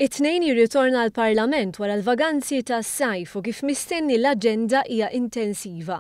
It-tnejn jirritorna l-Parlament wara l-vaganzi tas-sajf u kif mistenni l-aġenda hija intensiva.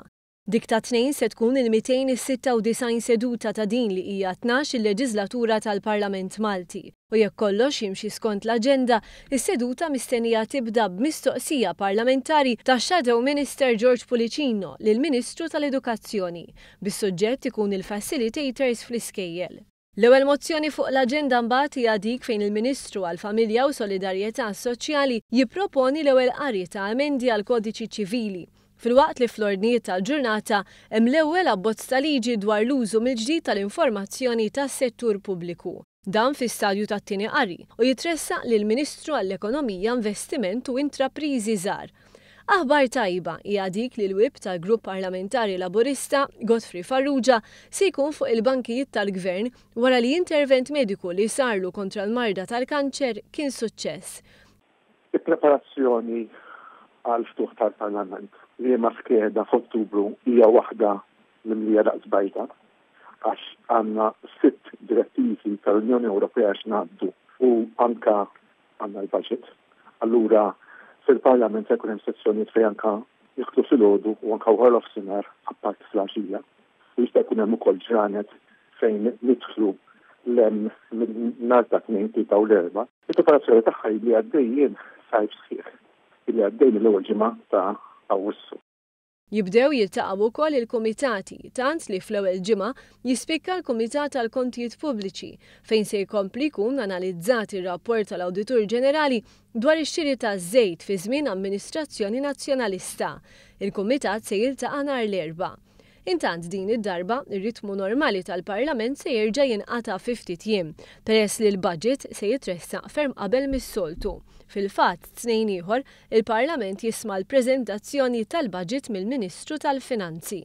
Dik ta' tnejn se tkun il-296 seduta ta' din li hija 12 il-leġislatura tal-Parlament Malti. U jekk kollox jimxi skont l-aġenda, is-seduta mistennija tibda b'mistoqsija parlamentari ta' Shadow Minister George Pulicino lill-Ministru tal-Edukazzjoni, bis-suġġett ikun il-facilitators fl-iskejjel. L-ewwel mozzjoni fuq l-aġenda mbagħad hija dik fejn il-Ministru għall-Familja u Solidarjetà Soċjali jipproponi l-ewwel qari ta' emendi għal kodiċi ċivili. Filwaqt li fl-ordnijiet tal-ġurnata hemm l-ewwel abbozz ta' liġi dwar l-użu mill-ġdid tal-informazzjoni tas-settur pubbliku. Dan fi stadju tat-tieni qari u jitressaq lill-Ministru għall-Ekonomija, Investiment u Intrapriżi Żgħar. Aħbar tajba hija dik li l-wib tal-Grupp Parlamentari Laburista, Godfrey Farrugia, se jkun fuq il-bankijiet tal-Gvern wara li intervent mediku li sarlu kontra l-marda tal-kanċer kien suċċess. Il-preparazzjoni għal ftuħ tal-Parlament li ma skeda f'Ottubru hija waħda l-imlija daqsbajta għax għandna 6 direttivi tal-Unjoni Ewropea x'ngħaddu u anka għandna l-budget. Allura fil-Parlament se jkun hemm sezzjonijiet fejn anke jieħdu filgħodu u anke wara l-ofsinhar apparti fl-għaxija. U jista' jkun hemm ukoll ġranet fejn nidħlu nhar ta' tnejn, tlieta u l-erba'. Il-preparazzjoni tagħha li għaddejjin sajf sħiħ li għaddej mill-ewwel ġimgħa ta' Awwissu. Jibdew jiltaqgħu wkoll il-kumitati, tant li fl-ewwel ġimgħa jispikka l-Kumitat tal-Kontijiet Pubbliċi fejn se jkompli jkun analizzat ir-rapport tal-Awditur Ġenerali dwar ix-xiri taż-żejt fi żmien Amministrazzjoni Nazzjonalista. Il-Kumitat se jiltaqa' nhar l-Erbgħa. Intant din id-darba, ir-ritmu normali tal-Parlament se jerġa' jinqata' fi ftit jiem, peress li l-budget se jitressaq ferm qabel mis-soltu. Fil-fatt, tnejn ieħor, il-Parlament jisma' l-preżentazzjoni tal-budget mill-Ministru tal-Finanzi.